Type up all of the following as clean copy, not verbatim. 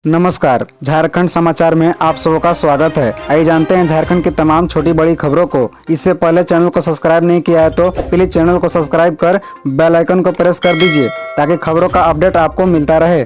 नमस्कार, झारखंड समाचार में आप सबका स्वागत है। आइए जानते हैं झारखंड की तमाम छोटी बड़ी खबरों को। इससे पहले चैनल को सब्सक्राइब नहीं किया है तो प्लीज चैनल को सब्सक्राइब कर बेल आइकन को प्रेस कर दीजिए ताकि खबरों का अपडेट आपको मिलता रहे।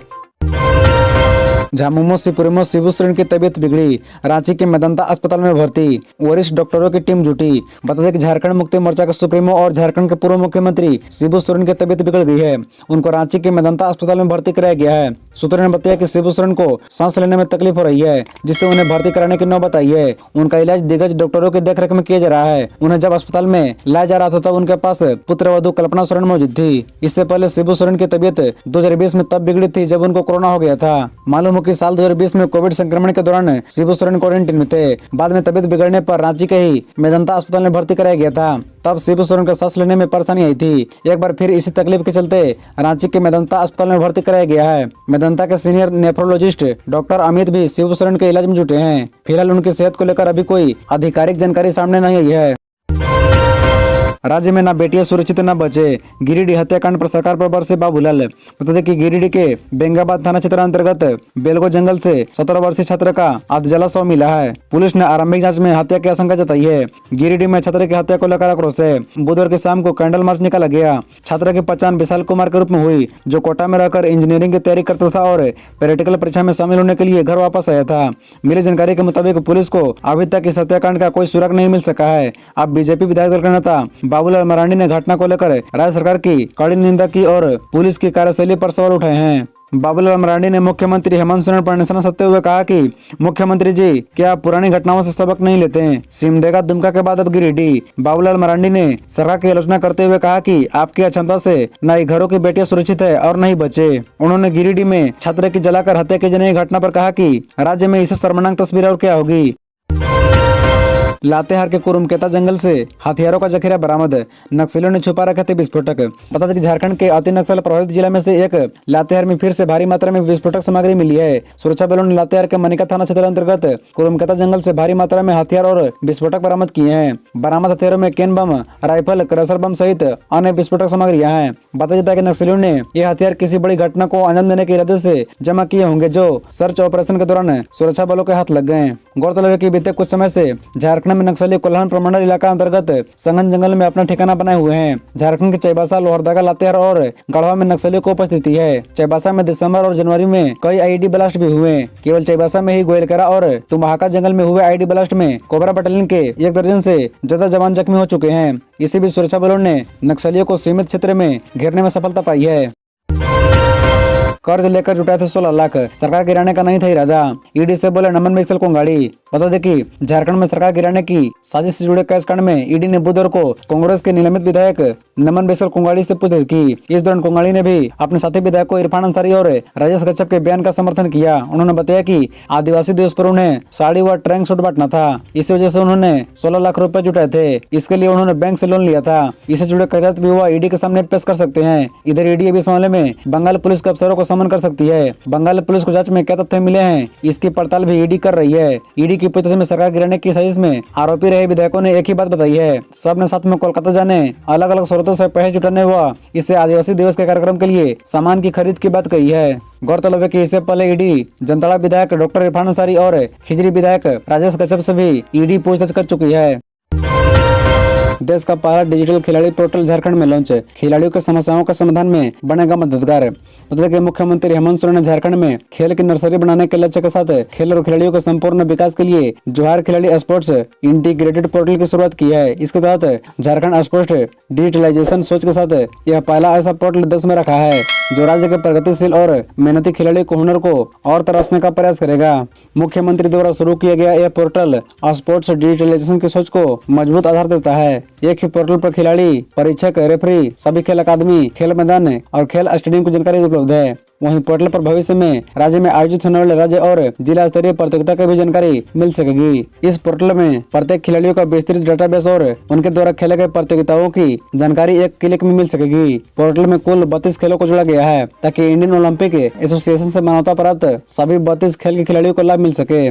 झामुमो सिपुरिमो शिबू सोरेन की तबीयत बिगड़ी, रांची के मेदांता अस्पताल में भर्ती, वरिष्ठ डॉक्टरों की टीम जुटी। बता दें कि झारखंड मुक्ति मोर्चा के सुप्रीमो और झारखंड के पूर्व मुख्यमंत्री शिबू सोरेन की तबीयत बिगड़ गई है। उनको रांची के मेदांता अस्पताल में भर्ती कराया गया है। सूत्रों ने बताया कि शिबू सोरेन को सांस लेने में तकलीफ हो रही है, जिससे उन्हें भर्ती कराने की नौबत आई है। उनका इलाज दिग्गज डॉक्टरों की देखरेख में किया जा रहा है। उन्हें जब अस्पताल में लाया जा रहा था तब उनके पास पुत्र वधू कल्पना सोरेन मौजूद थी। इससे पहले शिबू सोरेन की तबीयत 2020 में तब बिगड़ी थी जब उनको कोरोना हो गया था। मालूम हो कि साल 2020 में कोविड संक्रमण के दौरान शिबू सोरेन क्वारंटीन में थे। बाद में तबीयत बिगड़ने पर रांची के ही मेदांता अस्पताल में भर्ती कराया गया था। तब शिबू सोरेन को सांस लेने में परेशानी आई थी। एक बार फिर इसी तकलीफ के चलते रांची के मेदांता अस्पताल में भर्ती कराया गया है। मेदांता के सीनियर नेफ्रोलॉजिस्ट डॉक्टर अमित भी शिबू सोरेन के इलाज में जुटे हैं। फिलहाल उनकी सेहत को लेकर अभी कोई आधिकारिक जानकारी सामने नहीं आई है। राज्य में न बेटियां सुरक्षित न बचे, गिरिडीह हत्याकांड पर सरकार पर बरसे बाबूलाल। बता दें कि गिरिडीह के बेंगाबाद थाना क्षेत्र अंतर्गत बेलगो जंगल से 17 वर्षीय छात्र का अधजला शव मिला है। पुलिस ने आरंभिक जांच में हत्या की आशंका जताई है। गिरिडीह में छात्र की हत्या को लेकर आक्रोश है। बुधवार की शाम को कैंडल मार्च निकाला गया। छात्र की पहचान विशाल कुमार के रूप में हुई, जो कोटा में रहकर इंजीनियरिंग की तैयारी करता था और प्रैक्टिकल परीक्षा में शामिल होने के लिए घर वापस आया था। मिली जानकारी के मुताबिक पुलिस को अभी तक इस हत्याकांड का कोई सुराग नहीं मिल सका है। अब बीजेपी विधायक दल के नेता बाबूलाल मरांडी ने घटना को लेकर राज्य सरकार की कड़ी निंदा की और पुलिस की कार्यशैली पर सवाल उठाए हैं। बाबूलाल मरांडी ने मुख्यमंत्री हेमंत सोरेन पर निशाना साधते हुए कहा कि मुख्यमंत्री जी, क्या आप पुरानी घटनाओं से सबक नहीं लेते हैं? सिमडेगा दुमका के बाद अब गिरिडीह। बाबूलाल मरांडी ने सरकार की आलोचना करते हुए कहा कि आपकी अक्षमता से न ही घरों की बेटियां सुरक्षित है और न ही बचे। उन्होंने गिरिडीह में छात्र की जलाकर हत्या की जाने की घटना पर कहा कि राज्य में इससे शर्मनाक तस्वीर और क्या होगी। लातेहार के कुरुमकेता जंगल से हथियारों का जखीरा बरामद, नक्सलियों ने छुपा रखे थे विस्फोटक। बता दें कि झारखंड के अति नक्सल प्रभावित जिला में से एक लातेहार में फिर से भारी मात्रा में विस्फोटक सामग्री मिली है। सुरक्षा बलों ने लातेहार के मनिका थाना क्षेत्र अंतर्गत कुरुमकेता जंगल से भारी मात्रा में हथियार और विस्फोटक बरामद किए हैं। बरामद हथियारों में केन बम, राइफल, क्रशर बम सहित अन्य विस्फोटक सामग्रियां हैं। बताया जाता है कि नक्सलियों ने यह हथियार किसी बड़ी घटना को अंजाम देने के इरादे से जमा किए होंगे, जो सर्च ऑपरेशन के दौरान सुरक्षा बलों के हाथ लग गए। गौरतलब है कि बीते कुछ समय से झारखंड में नक्सली कोल्हान प्रमंडल इलाका अंतर्गत संघन जंगल में अपना ठिकाना बनाए हुए हैं। झारखंड के चाईबासा, लोहरदगा, लातेहार और गढ़वा में नक्सलियों को उपस्थिति है। चाईबासा में दिसंबर और जनवरी में कई आईडी ब्लास्ट भी हुए। केवल चाईबासा में ही गोयलकेरा और तुम्हाका जंगल में हुए आईडी ब्लास्ट में कोबरा बटालियन के 1 दर्जन से ज्यादा जवान जख्मी हो चुके हैं। इसी बीच सुरक्षा बलों ने नक्सलियों को सीमित क्षेत्र में घेरने में सफलता पाई है। कर्ज लेकर जुटाए थे 16 लाख, सरकार गिराने का नहीं था इरादा, ईडी से बोले नमन मित्तल कोंगाड़ी। बता दें कि झारखंड में सरकार गिराने की साजिश से जुड़े केस कांड में ईडी ने बुधवार को कांग्रेस के निलंबित विधायक नमन मित्तल कोंगाड़ी से पूछताछ की। इस दौरान कोंगाड़ी ने भी अपने साथी विधायकों इरफान अंसारी और राजेश कच्छप के बयान का समर्थन किया। उन्होंने बताया कि आदिवासी दिवस पर उन्हें साड़ी व ट्रैंक सूट बांटना था, इस वजह से उन्होंने 16 लाख रुपए जुटाए थे। इसके लिए उन्होंने बैंक से लोन लिया था। इससे जुड़े कागजात भी वह ईडी के सामने पेश कर सकते हैं। इधर ईडी इस मामले में बंगाल पुलिस के अफसरों को समन कर सकती है। बंगाल पुलिस को जांच में क्या तथ्य मिले हैं, इसकी पड़ताल भी ईडी कर रही है। ईडी की पूछताछ में सरकार गिराने की साजिश में आरोपी रहे विधायकों ने एक ही बात बताई है। सबने साथ में कोलकाता जाने, अलग अलग स्रोतों से पैसे जुटाने व इसे आदिवासी दिवस के कार्यक्रम के लिए सामान की खरीद की बात कही है। गौरतलब है कि इससे पहले ईडी जमताड़ा विधायक डॉक्टर इरफान अंसारी और खिजरी विधायक राजेश कच्छप से भी ईडी पूछताछ कर चुकी है। देश का पहला डिजिटल खिलाड़ी पोर्टल झारखंड में लॉन्च, खिलाड़ियों के समस्याओं के समाधान में बनेगा मददगार। बता दें मुख्यमंत्री हेमंत सोरेन ने झारखंड में खेल की नर्सरी बनाने के लक्ष्य के साथ खेल और खिलाड़ियों के संपूर्ण विकास के लिए जोहार खिलाड़ी स्पोर्ट्स इंटीग्रेटेड पोर्टल की शुरुआत की है। इसके तहत झारखंड स्पोर्ट्स डिजिटलाइजेशन सोच के साथ यह पहला ऐसा पोर्टल देश में रखा है जो राज्य के प्रगतिशील और मेहनती खिलाड़ी को हुनर को और तराशने का प्रयास करेगा। मुख्यमंत्री द्वारा शुरू किया गया यह पोर्टल स्पोर्ट्स डिजिटलाइजेशन की सोच को मजबूत आधार देता है। एक ही पोर्टल पर खिलाड़ी, परीक्षक, रेफरी, सभी खेल अकादमी, खेल मैदान और खेल स्टेडियम की जानकारी उपलब्ध है। वहीं पोर्टल पर भविष्य में राज्य में आयोजित होने वाले राज्य और जिला स्तरीय प्रतियोगिता की भी जानकारी मिल सकेगी। इस पोर्टल में प्रत्येक खिलाड़ियों का विस्तृत डेटाबेस और उनके द्वारा खेले गए प्रतियोगिताओं की जानकारी एक क्लिक में मिल सकेगी। पोर्टल में कुल 32 खेलों को जोड़ा गया है ताकि इंडियन ओलंपिक एसोसिएशन से मान्यता प्राप्त सभी 32 खेल के खिलाड़ियों को लाभ मिल सके।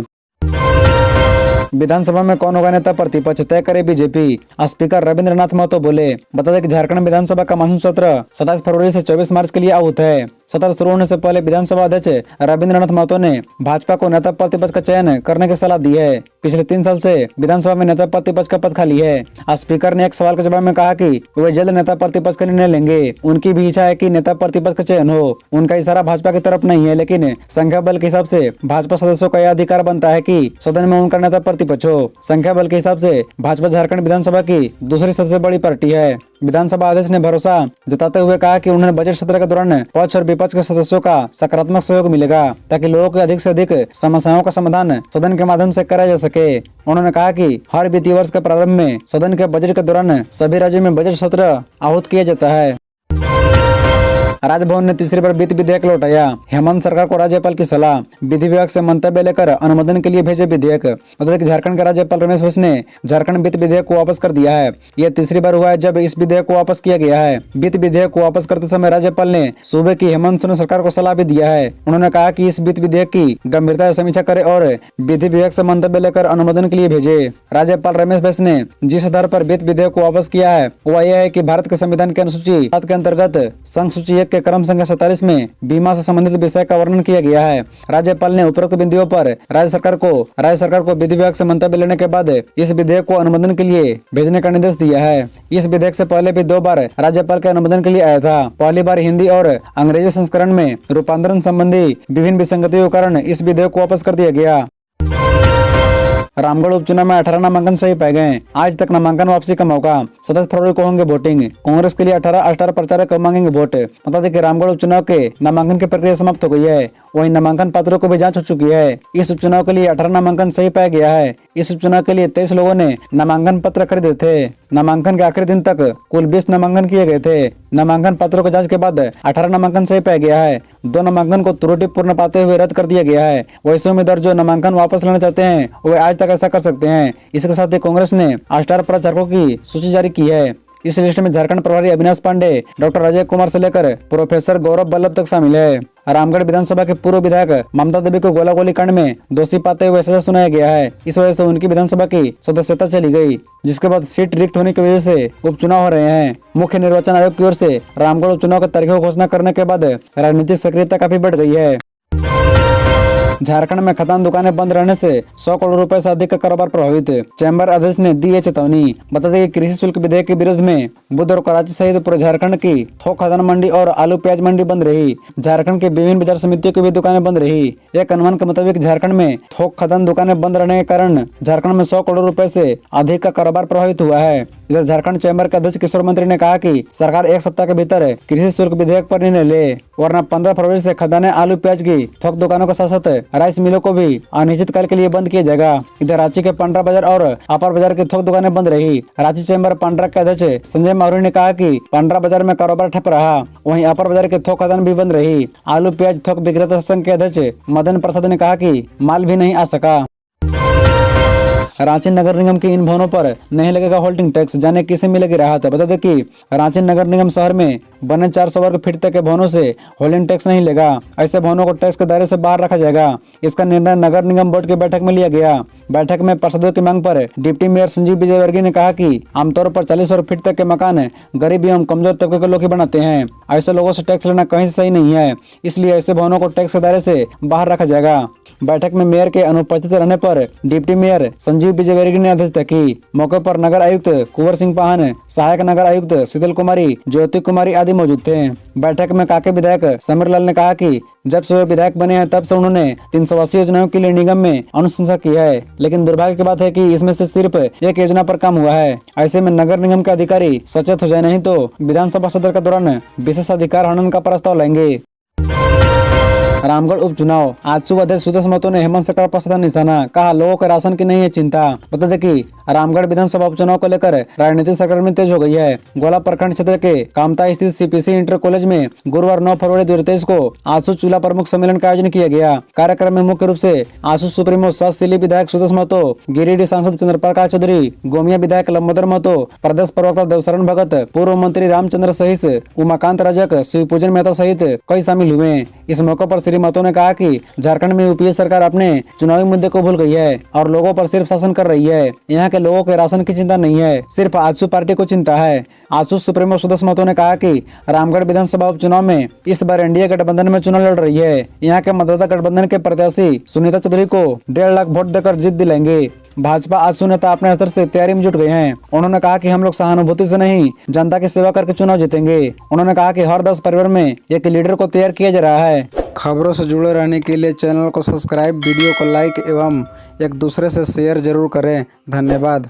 विधानसभा में कौन होगा नेता प्रतिपक्ष, तय करे बीजेपी। स्पीकर रविंद्रनाथ महतो बोले। बता दें कि झारखंड विधानसभा का मानसून सत्र 27 फरवरी से 24 मार्च के लिए आहूत है। सत्र शुरू होने से पहले विधानसभा अध्यक्ष रविंद्रनाथ महतो ने भाजपा को नेता प्रतिपक्ष का चयन करने की सलाह दी है। पिछले 3 साल से विधानसभा में नेता प्रतिपक्ष का पद खाली है। स्पीकर ने एक सवाल के जवाब में कहा कि वे जल्द नेता प्रतिपक्ष का निर्णय लेंगे। उनकी भी इच्छा है कि नेता प्रतिपक्ष का चयन हो। उनका इशारा भाजपा की तरफ नहीं है, लेकिन संख्या बल के हिसाब से भाजपा सदस्यों का यह अधिकार बनता है कि सदन में उनका नेता प्रतिपक्ष हो। संख्या बल के हिसाब से भाजपा झारखंड विधानसभा की दूसरी सबसे बड़ी पार्टी है। विधानसभा अध्यक्ष ने भरोसा जताते हुए कहा कि उन्हें बजट सत्र के दौरान पक्ष और विपक्ष के सदस्यों का सकारात्मक सहयोग मिलेगा, ताकि लोगों के अधिक से अधिक समस्याओं का समाधान सदन के माध्यम से करा जा सके। उन्होंने कहा कि हर वित्तीय वर्ष के प्रारंभ में सदन के बजट के दौरान सभी राज्यों में बजट सत्र आहूत किया जाता है। राजभवन ने तीसरी बार वित्त विधेयक लौटाया। हेमंत सरकार को राज्यपाल की सलाह, विधि विभाग से मंतव्य लेकर अनुमोदन के लिए भेजे विधेयक। मतलब कि झारखंड के राज्यपाल रमेश बैस ने झारखंड वित्त विधेयक को वापस कर दिया है। यह तीसरी बार हुआ है जब इस विधेयक को वापस किया गया है। वित्त विधेयक को वापस करते समय राज्यपाल ने सूबे की हेमंत सोरेन सरकार को सलाह भी दिया है। उन्होंने कहा कि इस वित्त विधेयक की गंभीरता से समीक्षा करे और विधि विभाग से मंतव्य लेकर अनुमोदन के लिए भेजे। राज्यपाल रमेश बैस ने जिस आधार पर वित्त विधेयक को वापस किया है वह यह है कि भारत के संविधान के अनुसूची 7 के अंतर्गत संघ सूची 1 के क्रम संख्या 47 में बीमा से संबंधित विषय का वर्णन किया गया है। राज्यपाल ने उपरोक्त बिंदुओं पर राज्य सरकार को विधि विभाग से मंतव्य लेने के बाद इस विधेयक को अनुमोदन के लिए भेजने का निर्देश दिया है। इस विधेयक से पहले भी 2 बार राज्यपाल के अनुमोदन के लिए आया था। पहली बार हिंदी और अंग्रेजी संस्करण में रूपांतरण संबंधी विभिन्न विसंगतियों के कारण इस विधेयक को वापस कर दिया गया। रामगढ़ उपचुनाव में 18 नामांकन सही पाए गए। आज तक नामांकन वापसी का मौका। 27 फरवरी को होंगे वोटिंग। कांग्रेस के लिए 18 स्टार प्रचारक मांगेंगे वोट। बता दें कि रामगढ़ उपचुनाव के नामांकन की प्रक्रिया समाप्त हो गई है। वहीं नामांकन पत्रों को भी जांच हो चुकी है। इस उपचुनाव के लिए 18 नामांकन सही पाया गया है। इस उपचुनाव के लिए 23 लोगों ने नामांकन पत्र खरीदे थे। नामांकन के आखिरी दिन तक कुल 20 नामांकन किए गए थे। नामांकन पत्रों की जांच के बाद 18 नामांकन सही पाया गया है। 2 नामांकन को त्रुटिपूर्ण पाते हुए रद्द कर दिया गया है। वैसे उम्मीदवार जो नामांकन वापस लेना चाहते हैं वे आज तक ऐसा कर सकते हैं। इसके साथ ही कांग्रेस ने स्टार प्रचारकों की सूची जारी की है। इस लिस्ट में झारखंड प्रभारी अविनाश पांडे, डॉक्टर अजय कुमार से लेकर प्रोफेसर गौरव बल्लभ तक शामिल है। रामगढ़ विधानसभा के पूर्व विधायक ममता देवी को गोलागोली कांड में दोषी पाते हुए सजा सुनाया गया है। इस वजह से उनकी विधानसभा की सदस्यता चली गई, जिसके बाद सीट रिक्त होने की वजह से उपचुनाव हो रहे हैं। मुख्य निर्वाचन आयोग की ओर से रामगढ़ उपचुनाव की तारीखों की घोषणा करने के बाद राजनीतिक सक्रियता काफी बढ़ गई है। झारखंड में खदान दुकानें बंद रहने से 100 करोड़ रुपए से अधिक का कारोबार प्रभावित। चैम्बर अध्यक्ष ने दी है चेतावनी। बता दें कि कृषि शुल्क विधेयक के विरोध में बुध और कराची सहित पूरे झारखंड की थोक खदान मंडी और आलू प्याज मंडी बंद रही। झारखंड के विभिन्न बाजार समितियों की भी दुकानें बंद रही। एक अनुमान के मुताबिक झारखंड में थोक खदान दुकानें बंद रहने के कारण झारखंड में 100 करोड़ रुपए से अधिक का कारोबार प्रभावित हुआ है। इधर झारखंड चैम्बर के अध्यक्ष किशोर मंत्री ने कहा कि सरकार 1 सप्ताह के भीतर कृषि शुल्क विधेयक पर निर्णय ले, वरना 15 फरवरी से खदानें आलू प्याज की थोक दुकानों के साथ साथ राइस मिलों को भी अनिश्चितकाल के लिए बंद किया जाएगा। इधर रांची के पांड्रा बाजार और अपर बाजार की थोक दुकानें बंद रही। रांची चैम्बर पांड्रा के अध्यक्ष संजय मावरी ने कहा कि पांड्रा बाजार में कारोबार ठप रहा, वहीं अपर बाजार की थोक खदान भी बंद रही। आलू प्याज थोक विक्रेता संघ के अध्यक्ष मदन प्रसाद ने कहा कि माल भी नहीं आ सका। रांची नगर निगम के इन भवनों पर नहीं लगेगा होल्डिंग टैक्स, जाने किसे मिलेगी राहत। बता दें कि रांची नगर निगम शहर में बने 400 वर्ग फीट तक के भवनों से होल्डिंग टैक्स नहीं लेगा। ऐसे भवनों को टैक्स के दायरे से बाहर रखा जाएगा। इसका निर्णय नगर निगम बोर्ड की बैठक में लिया गया। बैठक में पार्षदों की मांग पर डिप्टी मेयर संजीव विजयवर्गीय ने कहा कि आमतौर पर 40 वर्ग फीट तक के मकान गरीब एवं कमजोर तबके के लोग ही बनाते हैं। ऐसे लोगों से टैक्स लेना कहीं से सही नहीं है, इसलिए ऐसे भवनों को टैक्स के दायरे से बाहर रखा जाएगा। बैठक में मेयर के अनुपस्थित रहने पर डिप्टी मेयर संजीव विजयवर्गीय ने अध्यक्षता की। मौके पर नगर आयुक्त कुंवर सिंह पाहन, सहायक नगर आयुक्त शीतल कुमारी, ज्योति कुमारी आदि मौजूद थे। बैठक में काके विधायक समीर लाल ने कहा कि जब से वे विधायक बने हैं तब से उन्होंने 380 योजनाओं के लिए निगम में अनुशंसा की है, लेकिन दुर्भाग्य की बात है कि इसमें से सिर्फ एक योजना पर काम हुआ है। ऐसे में नगर निगम के अधिकारी सचेत हो जाए, नहीं तो विधानसभा सत्र के दौरान विशेष अधिकार हनन का प्रस्ताव लाएंगे। रामगढ़ उपचुनाव। आज सुबह अध्यक्ष सुदेश महतो ने हेमंत सरकार पर साधा निशाना, कहा लोगों के राशन की नहीं है चिंता। बता दें कि रामगढ़ विधानसभा उपचुनाव को लेकर राजनीतिक सरगर्मी तेज हो गई है। गोला प्रखंड क्षेत्र के कामता स्थित सीपीसी इंटर कॉलेज में गुरुवार 9 फरवरी 2023 को आसू चूल्हा प्रमुख सम्मेलन का आयोजन किया गया। कार्यक्रम में मुख्य रूप से आसू सुप्रीमो सतसिली विधायक सुदेश महतो, गिरिडीह सांसद चंद्रप्रकाश चौधरी, गोमिया विधायक लंबोदर महतो, प्रदेश प्रवक्ता देवशरण भगत, पूर्व मंत्री रामचंद्र सहित, उमाकांत रजक, शिवपूजन मेहता सहित कई शामिल हुए। इस मौके पर श्री महतो ने कहा कि झारखंड में यूपीए सरकार अपने चुनावी मुद्दे को भूल गई है और लोगों पर सिर्फ शासन कर रही है। यहाँ के लोगों के राशन की चिंता नहीं है, सिर्फ आजसू पार्टी को चिंता है। आजसू सुप्रीमो सुदेश महतो ने कहा कि रामगढ़ विधानसभा उपचुनाव में इस बार एनडीए गठबंधन में चुनाव लड़ रही है। यहाँ के मतदाता गठबंधन के प्रत्याशी सुनीता चौधरी को 1.5 लाख वोट देकर जीत दिलाएंगे। भाजपा आजसू नेता अपने स्तर से तैयारी में जुट गए हैं। उन्होंने कहा कि हम लोग सहानुभूति से नहीं, जनता की सेवा करके चुनाव जीतेंगे। उन्होंने कहा कि हर 10 परिवार में एक लीडर को तैयार किया जा रहा है। खबरों से जुड़े रहने के लिए चैनल को सब्सक्राइब, वीडियो को लाइक एवं एक दूसरे से शेयर जरूर करें। धन्यवाद।